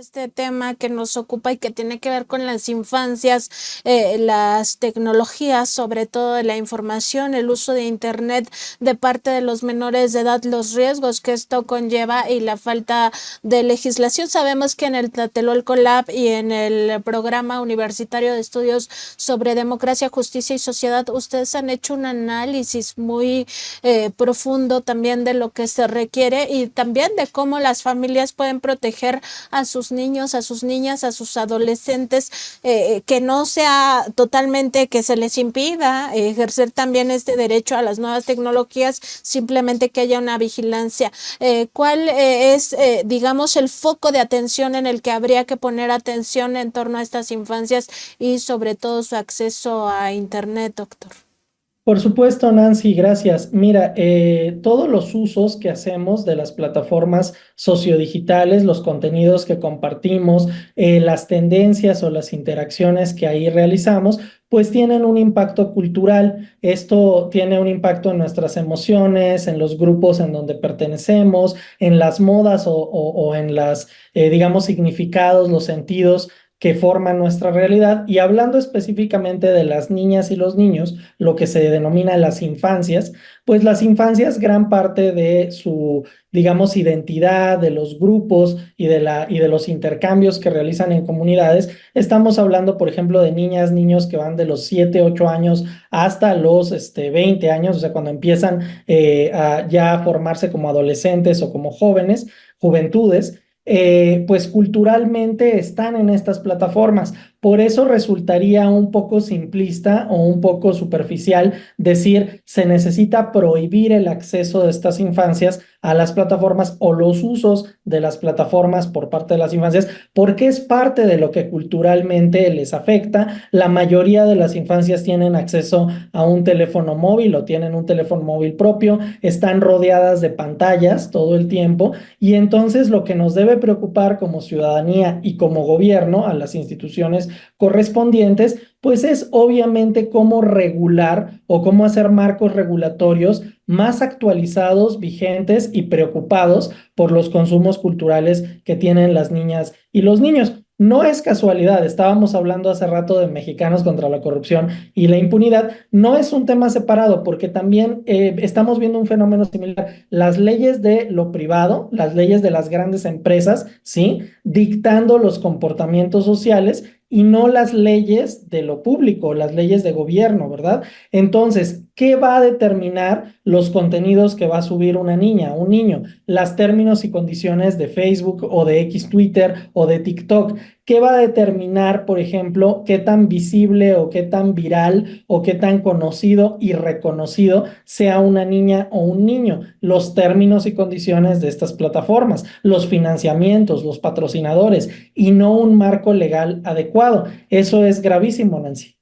Este tema que nos ocupa y que tiene que ver con las infancias, las tecnologías, sobre todo de la información, el uso de Internet de parte de los menores de edad, los riesgos que esto conlleva y la falta de legislación. Sabemos que en el Tlatelolco Lab y en el Programa Universitario de Estudios sobre Democracia, Justicia y Sociedad, ustedes han hecho un análisis muy profundo también de lo que se requiere y también de cómo las familias pueden proteger a sus niños, a sus niñas, a sus adolescentes, que no sea totalmente que se les impida ejercer también este derecho a las nuevas tecnologías, simplemente que haya una vigilancia. ¿Cuál es, digamos, el foco de atención en el que habría que poner atención en torno a estas infancias y sobre todo su acceso a Internet, doctor? Por supuesto, Nancy, gracias. Mira, todos los usos que hacemos de las plataformas sociodigitales, los contenidos que compartimos, las tendencias o las interacciones que ahí realizamos, pues tienen un impacto cultural. Esto tiene un impacto en nuestras emociones, en los grupos en donde pertenecemos, en las modas o en las, digamos, significados, los sentidos que forman nuestra realidad. Y hablando específicamente de las niñas y los niños, lo que se denomina las infancias, pues las infancias, gran parte de su, digamos, identidad, de los grupos y de los intercambios que realizan en comunidades, estamos hablando, por ejemplo, de niñas, niños que van de los 7 8 años hasta los 20 años, o sea, cuando empiezan a ya formarse como adolescentes o como jóvenes, juventudes. Pues culturalmente están en estas plataformas. Por eso resultaría un poco simplista o un poco superficial decir se necesita prohibir el acceso de estas infancias a las plataformas o los usos de las plataformas por parte de las infancias, porque es parte de lo que culturalmente les afecta. La mayoría de las infancias tienen acceso a un teléfono móvil o tienen un teléfono móvil propio, están rodeadas de pantallas todo el tiempo y entonces lo que nos debe preocupar como ciudadanía y como gobierno a las instituciones correspondientes, pues es obviamente cómo regular o cómo hacer marcos regulatorios más actualizados, vigentes y preocupados por los consumos culturales que tienen las niñas y los niños. No es casualidad, estábamos hablando hace rato de Mexicanos contra la corrupción y la impunidad, no es un tema separado porque también estamos viendo un fenómeno similar. Las leyes de lo privado, las leyes de las grandes empresas, ¿sí? Dictando los comportamientos sociales y no las leyes de lo público, las leyes de gobierno, ¿verdad? Entonces, ¿qué va a determinar los contenidos que va a subir una niña, un niño? Las términos y condiciones de Facebook o de X Twitter o de TikTok. ¿Qué va a determinar, por ejemplo, qué tan visible o qué tan viral o qué tan conocido y reconocido sea una niña o un niño? Los términos y condiciones de estas plataformas, los financiamientos, los patrocinadores y no un marco legal adecuado. Eso es gravísimo, Nancy.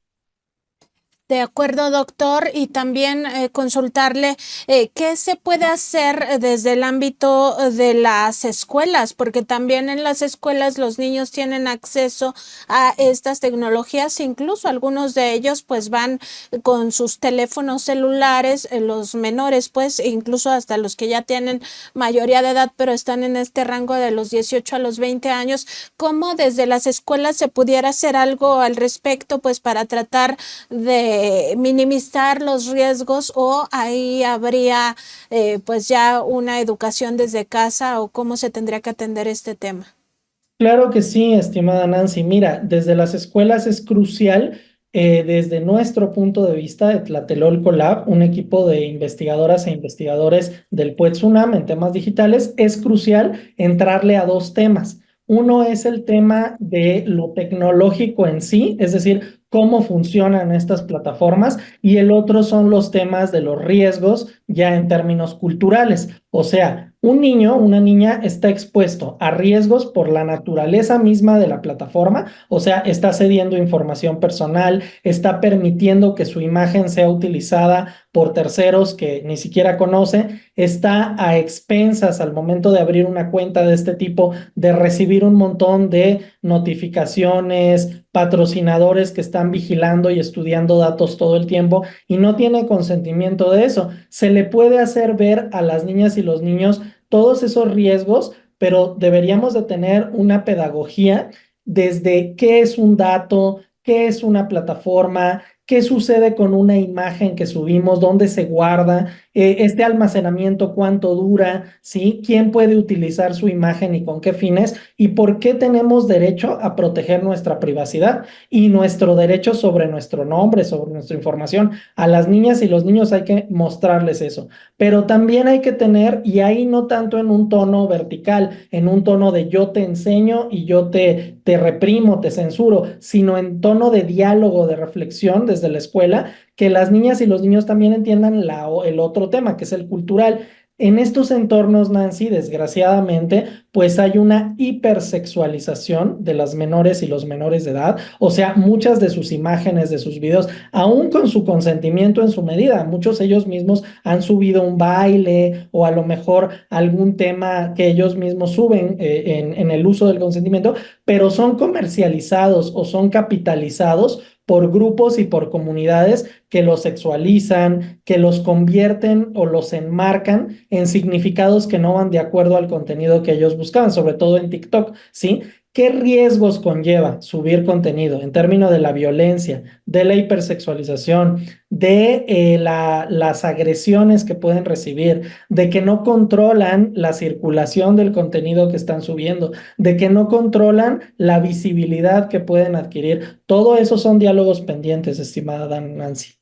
De acuerdo, doctor, y también consultarle qué se puede hacer desde el ámbito de las escuelas, porque también en las escuelas los niños tienen acceso a estas tecnologías, incluso algunos de ellos pues van con sus teléfonos celulares, los menores pues, incluso hasta los que ya tienen mayoría de edad, pero están en este rango de los 18 a los 20 años. ¿Cómo desde las escuelas se pudiera hacer algo al respecto pues para tratar de minimizar los riesgos o ahí habría pues ya una educación desde casa o cómo se tendría que atender este tema? Claro que sí, estimada Nancy. Mira, desde las escuelas es crucial, desde nuestro punto de vista de Tlatelolco Lab, un equipo de investigadoras e investigadores del PUET-SUNAM en temas digitales, es crucial entrarle a dos temas. Uno es el tema de lo tecnológico en sí, es decir, cómo funcionan estas plataformas, y el otro son los temas de los riesgos ya en términos culturales. O sea, un niño, una niña está expuesto a riesgos por la naturaleza misma de la plataforma, o sea, está cediendo información personal, está permitiendo que su imagen sea utilizada por terceros que ni siquiera conoce, está a expensas al momento de abrir una cuenta de este tipo de recibir un montón de notificaciones, patrocinadores que están vigilando y estudiando datos todo el tiempo y no tiene consentimiento de eso. Se le puede hacer ver a las niñas y los niños todos esos riesgos pero deberíamos de tener una pedagogía desde qué es un dato, qué es una plataforma, qué sucede con una imagen que subimos, dónde se guarda, este almacenamiento, cuánto dura, ¿sí? ¿Quién puede utilizar su imagen y con qué fines? ¿Y por qué tenemos derecho a proteger nuestra privacidad y nuestro derecho sobre nuestro nombre, sobre nuestra información? A las niñas y los niños hay que mostrarles eso, pero también hay que tener, y ahí no tanto en un tono vertical, en un tono de yo te enseño y yo te reprimo, te censuro, sino en tono de diálogo, de reflexión desde la escuela, que las niñas y los niños también entiendan el otro tema, que es el cultural. En estos entornos, Nancy, desgraciadamente, pues hay una hipersexualización de las menores y los menores de edad. O sea, muchas de sus imágenes, de sus videos, aún con su consentimiento en su medida, muchos ellos mismos han subido un baile o a lo mejor algún tema que ellos mismos suben en el uso del consentimiento, pero son comercializados o son capitalizados por grupos y por comunidades que los sexualizan, que los convierten o los enmarcan en significados que no van de acuerdo al contenido que ellos buscaban, sobre todo en TikTok, ¿sí? ¿Qué riesgos conlleva subir contenido en términos de la violencia, de la hipersexualización, de las agresiones que pueden recibir, de que no controlan la circulación del contenido que están subiendo, de que no controlan la visibilidad que pueden adquirir? Todo eso son diálogos pendientes, estimada Nancy.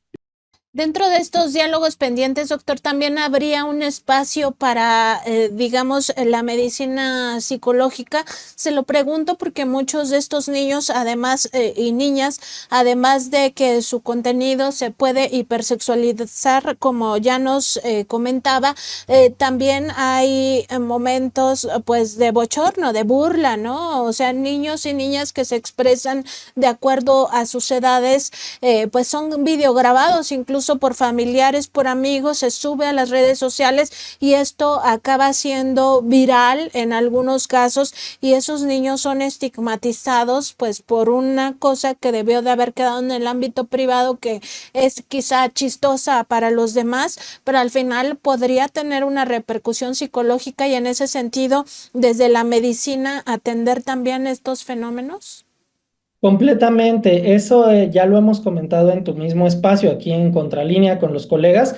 Dentro de estos diálogos pendientes, doctor, también habría un espacio para, digamos, la medicina psicológica. Se lo pregunto porque muchos de estos niños, además, y niñas, además de que su contenido se puede hipersexualizar, como ya nos comentaba, también hay momentos, pues, de bochorno, de burla, ¿no? O sea, niños y niñas que se expresan de acuerdo a sus edades, pues son videograbados incluso por familiares, por amigos, se sube a las redes sociales y esto acaba siendo viral en algunos casos y esos niños son estigmatizados pues por una cosa que debió de haber quedado en el ámbito privado, que es quizá chistosa para los demás, pero al final podría tener una repercusión psicológica y en ese sentido, desde la medicina, atender también estos fenómenos. Completamente, eso ya lo hemos comentado en tu mismo espacio, aquí en Contralínea con los colegas,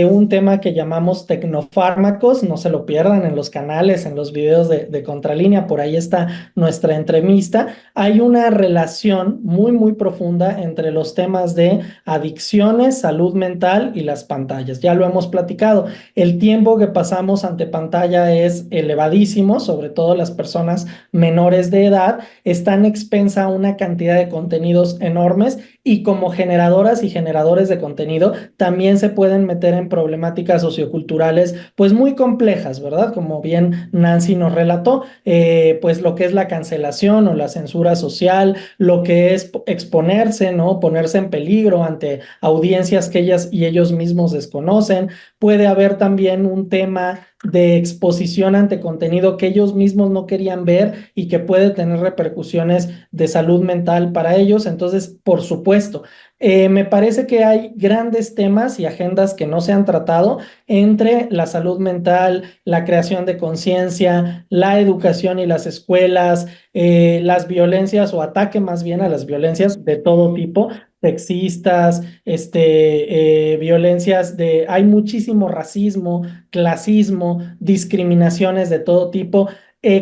un tema que llamamos tecnofármacos, no se lo pierdan en los canales, en los videos de Contralínea, por ahí está nuestra entrevista. Hay una relación muy, muy profunda entre los temas de adicciones, salud mental y las pantallas, ya lo hemos platicado. El tiempo que pasamos ante pantalla es elevadísimo, sobre todo las personas menores de edad están expensa a una cantidad de contenidos enormes y como generadoras y generadores de contenido también se pueden meter en problemáticas socioculturales pues muy complejas, ¿verdad? Como bien Nancy nos relató, pues lo que es la cancelación o la censura social, lo que es exponerse, ¿no? Ponerse en peligro ante audiencias que ellas y ellos mismos desconocen. Puede haber también un tema de exposición ante contenido que ellos mismos no querían ver y que puede tener repercusiones de salud mental para ellos. Entonces, por supuesto, me parece que hay grandes temas y agendas que no se han tratado entre la salud mental, la creación de conciencia, la educación y las escuelas, las violencias o ataque más bien a las violencias de todo tipo, sexistas, violencias hay muchísimo racismo, clasismo, discriminaciones de todo tipo.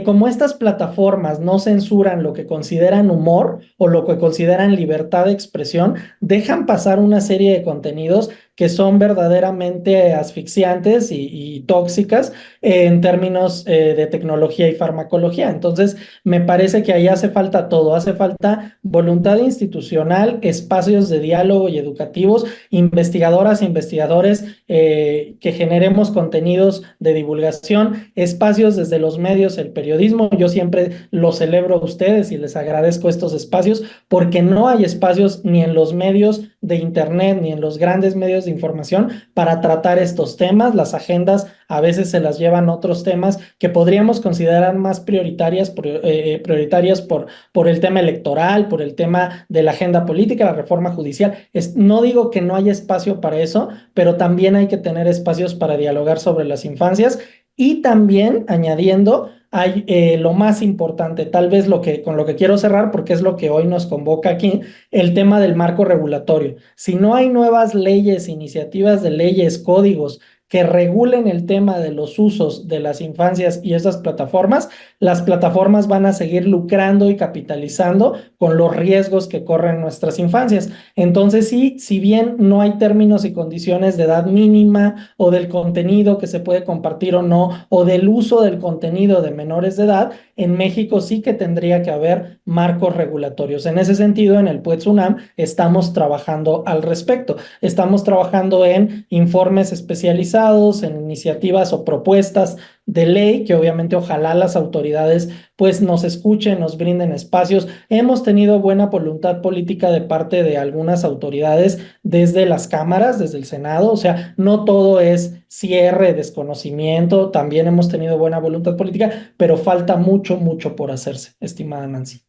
Como estas plataformas no censuran lo que consideran humor o lo que consideran libertad de expresión, dejan pasar una serie de contenidos que son verdaderamente asfixiantes y tóxicas en términos de tecnología y farmacología. Entonces, me parece que ahí hace falta todo, hace falta voluntad institucional, espacios de diálogo y educativos, investigadoras e investigadores que generemos contenidos de divulgación, espacios desde los medios, el periodismo. Yo siempre los celebro a ustedes y les agradezco estos espacios porque no hay espacios ni en los medios de internet ni en los grandes medios de información para tratar estos temas. Las agendas a veces se las llevan otros temas que podríamos considerar más prioritarias por el tema electoral, por el tema de la agenda política, la reforma judicial. No digo que no haya espacio para eso, pero también hay que tener espacios para dialogar sobre las infancias y también añadiendo hay lo más importante, tal vez con lo que quiero cerrar, porque es lo que hoy nos convoca aquí, el tema del marco regulatorio. Si no hay nuevas leyes, iniciativas de leyes, códigos que regulen el tema de los usos de las infancias y esas plataformas, las plataformas van a seguir lucrando y capitalizando con los riesgos que corren nuestras infancias. Entonces, sí, si bien no hay términos y condiciones de edad mínima o del contenido que se puede compartir o no, o del uso del contenido de menores de edad, en México sí que tendría que haber marcos regulatorios. En ese sentido, en el PUETS UNAM estamos trabajando al respecto. Estamos trabajando en informes especializados, en iniciativas o propuestas de ley que obviamente ojalá las autoridades pues nos escuchen, nos brinden espacios. Hemos tenido buena voluntad política de parte de algunas autoridades desde las cámaras, desde el Senado, o sea, no todo es cierre, desconocimiento, también hemos tenido buena voluntad política, pero falta mucho, mucho por hacerse, estimada Nancy.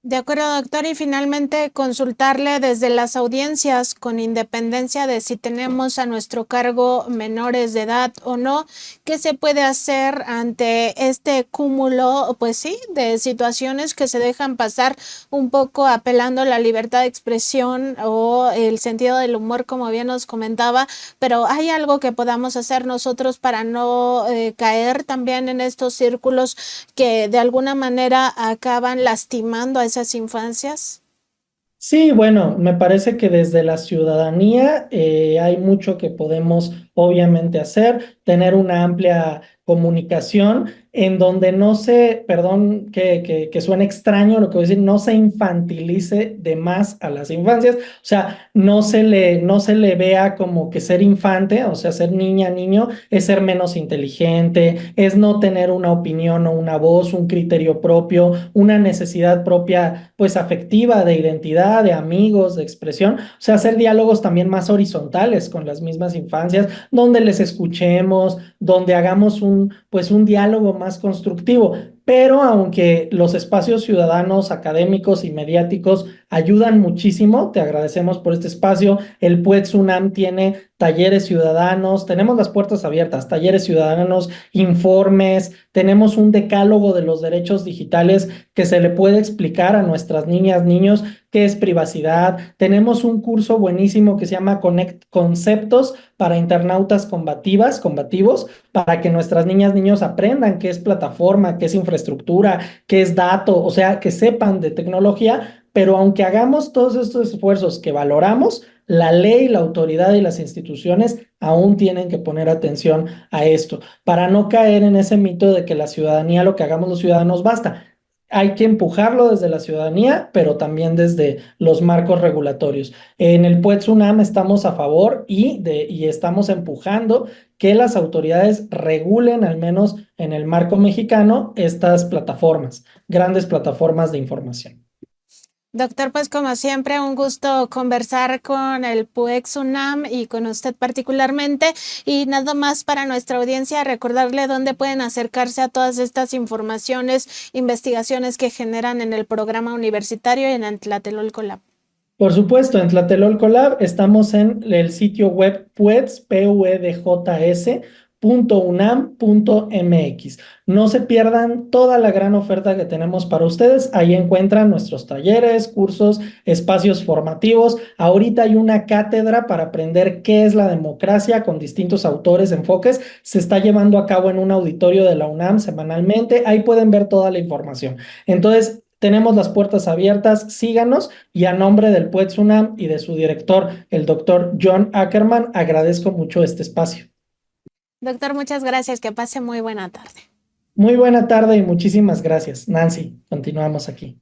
De acuerdo, doctor. Y finalmente consultarle desde las audiencias, con independencia de si tenemos a nuestro cargo menores de edad o no, ¿qué se puede hacer ante este cúmulo, pues sí, de situaciones que se dejan pasar, un poco apelando a la libertad de expresión o el sentido del humor, como bien nos comentaba? Pero ¿hay algo que podamos hacer nosotros para no caer también en estos círculos que de alguna manera acaban lastimando a esas infancias? Sí, bueno, me parece que desde la ciudadanía hay mucho que podemos obviamente hacer, tener una amplia comunicación en donde no se, perdón que suene extraño lo que voy a decir, no se infantilice de más a las infancias, o sea, no se le vea como que ser infante, o sea, ser niña, niño, es ser menos inteligente, es no tener una opinión o una voz, un criterio propio, una necesidad propia, pues afectiva, de identidad, de amigos, de expresión, o sea, hacer diálogos también más horizontales con las mismas infancias, donde les escuchemos, donde hagamos pues un diálogo más constructivo. Pero aunque los espacios ciudadanos, académicos y mediáticos ayudan muchísimo, te agradecemos por este espacio. El PUETS UNAM tiene talleres ciudadanos, tenemos las puertas abiertas, talleres ciudadanos, informes, tenemos un decálogo de los derechos digitales que se le puede explicar a nuestras niñas, niños qué es privacidad. Tenemos un curso buenísimo que se llama Conceptos para internautas combativos, para que nuestras niñas, niños aprendan qué es plataforma, qué es infraestructura, qué es dato, o sea, que sepan de tecnología, pero aunque hagamos todos estos esfuerzos que valoramos, la ley, la autoridad y las instituciones aún tienen que poner atención a esto, para no caer en ese mito de que la ciudadanía, lo que hagamos los ciudadanos, basta. Hay que empujarlo desde la ciudadanía, pero también desde los marcos regulatorios. En el PUETS UNAM estamos a favor y estamos empujando que las autoridades regulen, al menos en el marco mexicano, estas plataformas, grandes plataformas de información. Doctor, pues como siempre, un gusto conversar con el PUEX UNAM y con usted particularmente. Y nada más para nuestra audiencia, recordarle dónde pueden acercarse a todas estas informaciones, investigaciones que generan en el programa universitario y en Tlatelolco Lab. Por supuesto, en Tlatelolco Lab estamos en el sitio web pueds, PUEDJS.unam.mx. No se pierdan toda la gran oferta que tenemos para ustedes. Ahí encuentran nuestros talleres, cursos, espacios formativos. Ahorita hay una cátedra para aprender qué es la democracia con distintos autores, enfoques. Se está llevando a cabo en un auditorio de la UNAM semanalmente. Ahí pueden ver toda la información. Entonces, tenemos las puertas abiertas, síganos, y a nombre del PUETS UNAM y de su director, el doctor John Ackerman, agradezco mucho este espacio. Doctor, muchas gracias. Que pase muy buena tarde. Muy buena tarde y muchísimas gracias. Nancy, continuamos aquí.